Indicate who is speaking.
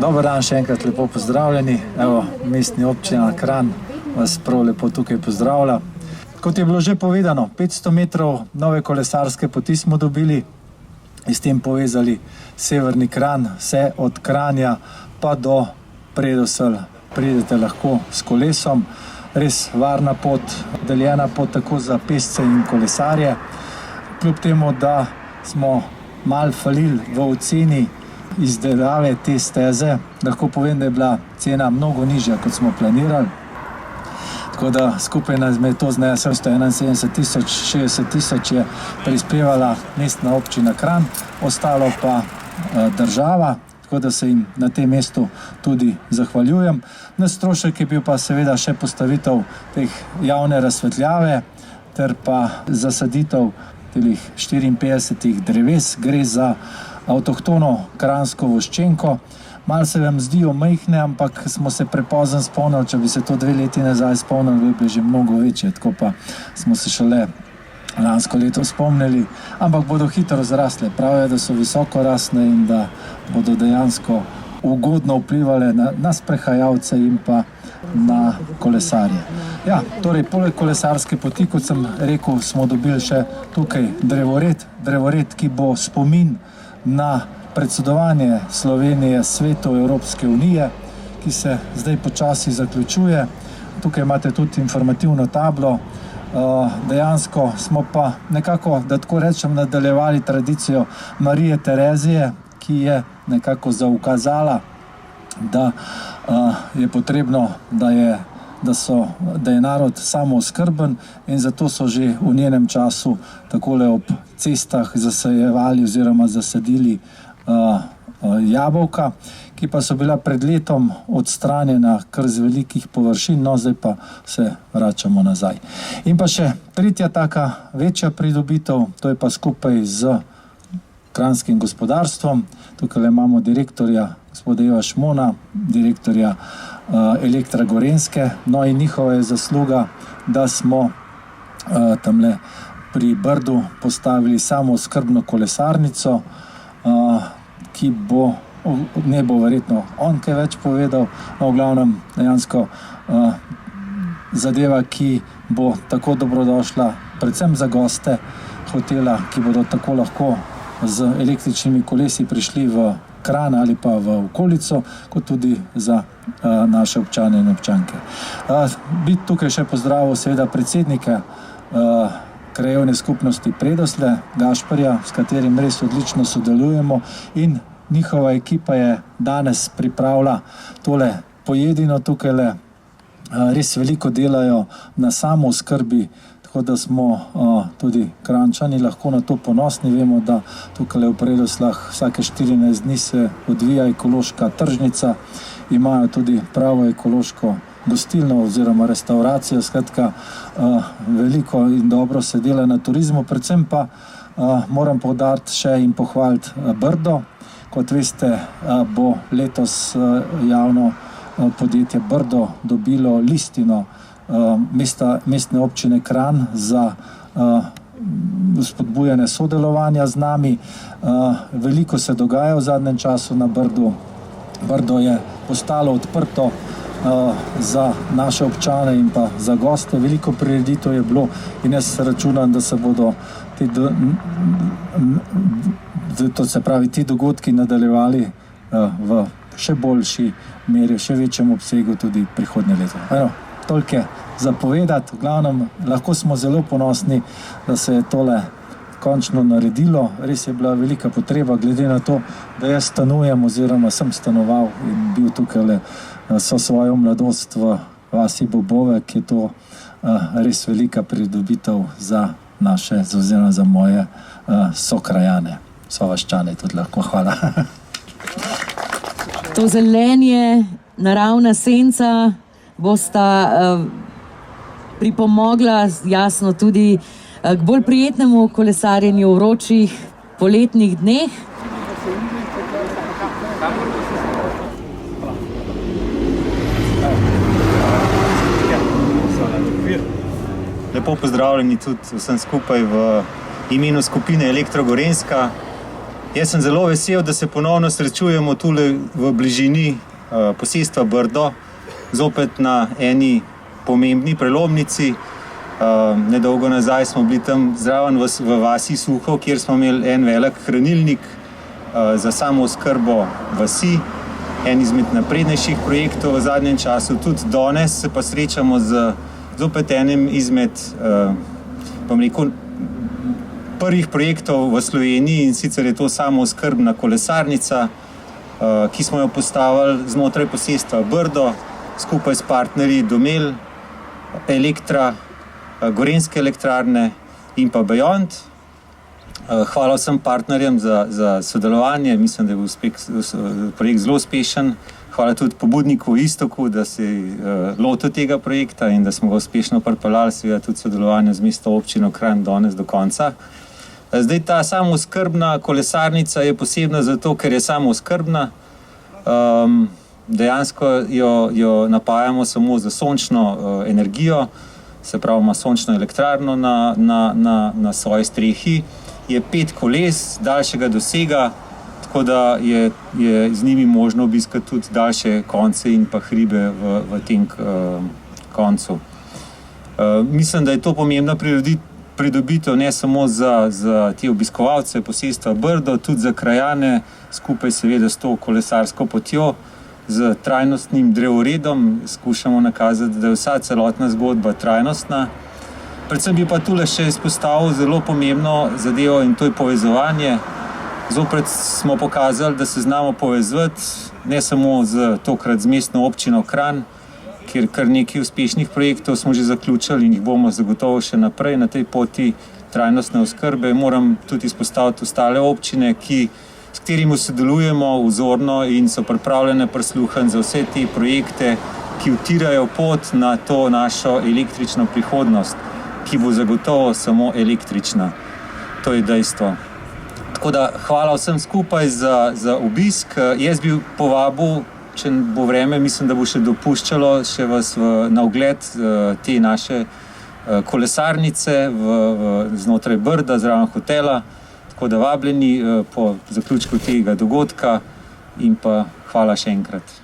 Speaker 1: Dober dan, še enkrat lepo pozdravljeni. Evo, mestni občina Kranj vas prav lepo tukaj pozdravlja. Kot je bilo že povedano, 500 metrov nove kolesarske poti smo dobili in s tem povezali severni Kranj, vse od Kranja pa do Predoselj. Pridete lahko s kolesom, res varna pot, deljena pot tako za pešce in kolesarje. Kljub temu, da smo malo falili v oceni izdelave te steze, lahko povem, da je bila cena mnogo nižja, kot smo planirali. Tako da skupaj nas je to zneslo 171 000, 60 000 je prispevala mestna občina Kranj, ostalo pa država, tako da se jim na tem mestu tudi zahvaljujem. Naš strošek je bil pa seveda še postavitev teh javne razsvetljave ter pa zasaditev teh 54 dreves. Gre za avtohtono kranjsko voščenko. Malo se vam zdijo majhne, ampak smo se prepozno spomnili, če bi se to 2 leti nazaj spomnili, bi bile že mnogo večje, tako pa smo se šele lansko leto spomnili, ampak bodo hitro zrasle. Pravijo, da so visoko rasle in da bodo dejansko ugodno vplivali na sprehajalce in pa na kolesarje. Ja, torej, poleg kolesarske poti, kot sem rekel, smo dobili še tukaj drevored, ki bo spomin na predsedovanje Slovenije svetu Evropske unije, ki se zdaj počasi zaključuje. Tukaj imate tudi informativno tablo. Dejansko smo pa nekako, da tako rečem, nadaljevali tradicijo Marije Terezije, ki je nekako zaukazala, da je potrebno, da je narod samooskrben, in zato so že v njenem času takole ob cestah zasajevali oziroma zasadili jabolka, ki pa so bila pred letom odstranjena kar z velikih površin, no zdaj pa se vračamo nazaj. In pa še tretja taka večja pridobitev, to je pa skupaj z kranjskim gospodarstvom. Tukaj imamo direktorja gospoda Eva Šmona, direktorja Elektra Gorenjske, no in njihova je zasluga, da smo tamle pri Brdu postavili samooskrbno kolesarnico, ki bo, ne bo verjetno on kaj več povedal, no v glavnem dejansko zadeva, ki bo tako dobrodošla predvsem za goste hotela, ki bodo tako lahko z električnimi kolesi prišli v Kranj ali pa v okolico, kot tudi za naše občane in občanke. Bi tukaj še pozdravil seveda predsednika krajevne skupnosti Predoslje, Gašperja, s katerim res odlično sodelujemo, in njihova ekipa je danes pripravila tole pojedino tukajle. Res veliko delajo na samooskrbi, tako da smo tudi Kranjčani lahko na to ponosni. Vemo, da tukaj v Predosljah vsake 14 dni se odvija ekološka tržnica, imajo tudi pravo ekološko gostilno oziroma restauracijo. Skratka, veliko in dobro se dela na turizmu, predvsem pa moram poudariti še in pohvaliti Brdo. Kot veste, bo letos javno podjetje Brdo dobilo listino mestne občine Kranj za spodbujanje sodelovanja z nami. Veliko se dogaja v zadnjem času na Brdu. Brdo je postalo odprto za naše občane in pa za goste. Veliko prireditev je bilo in jaz računam, da se bodo ti dogodki nadaljevali v še boljši meri, še večjem obsegu tudi prihodnje leto. Toliko za povedati. V glavnem, lahko smo zelo ponosni, da se je tole končno naredilo. Res je bila velika potreba, glede na to, da jaz stanujem oziroma sem stanoval in bil tukaj so svojo mladost v vasi Bobovek, je to res velika pridobitev za naše, oziroma za moje sokrajane, sovaščane tudi lahko. Hvala.
Speaker 2: To zelenje, naravna senca bosta pripomogla jasno tudi k bolj prijetnemu kolesarjenju v vročih poletnih dneh.
Speaker 3: Lepo pozdravljeni tudi vsem skupaj v imenu skupine Elektro Gorenjska. Jaz sem zelo vesel, da se ponovno srečujemo tule v bližini posestva Brdo, zopet na eni pomembni prelomnici. Nedolgo nazaj smo bili tam zraven v vasi Suho, kjer smo imeli en velik hranilnik za samooskrbo vasi, en izmed naprednejših projektov v zadnjem času. Tudi danes se pa srečamo z zopet enim izmed, bom rekel, prvih projektov v Sloveniji, in sicer je to samooskrbna kolesarnica, ki smo jo postavili znotraj posestva Brdo, skupaj s partnerji Domel, Elektra, Gorenjske elektrarne in pa Beyond. Hvala vsem partnerjem za sodelovanje, mislim, da je bil projekt zelo uspešen. Hvala tudi pobudniku Istoku, da se je lotil tega projekta in da smo ga uspešno pripeljali, seveda tudi sodelovanje z mestno občino Kranj danes do konca. Zdaj, ta samooskrbna kolesarnica je posebna zato, ker je samooskrbna. Dejansko jo napajamo samo za sončno energijo, se pravi, ima sončno elektrarno na svoji strehi. Je 5 koles daljšega dosega, tako da je z njimi možno obiskati tudi daljše konce in pa hribe v tem koncu. Mislim, da je to pomembna pridobitev ne samo za te obiskovalce posestva Brdo, tudi za krajane, skupaj seveda s to kolesarsko potjo, z trajnostnim drevoredom. Skušamo nakazati, da je vsa celotna zgodba trajnostna. Predvsem bi pa tule še izpostavil zelo pomembno zadevo, in to je povezovanje. Zopet smo pokazali, da se znamo povezati, ne samo tokrat z mestno občino Kranj, kjer kar nekaj uspešnih projektov smo že zaključili in jih bomo zagotovo še naprej na tej poti trajnostne oskrbe. Moram tudi izpostaviti ostale občine, s katerimi sodelujemo vzorno in so pripravljene prisluhniti za vse te projekte, ki utirajo pot na to našo električno prihodnost, ki bo zagotovo samo električna. To je dejstvo. Tako da hvala vsem skupaj za obisk. Jaz bi povabil, če bo vreme, mislim, da bo še dopuščalo, še vas na ogled te naše kolesarnice znotraj Brda, zraven hotela. Tako da vabljeni po zaključku tega dogodka in pa hvala še enkrat.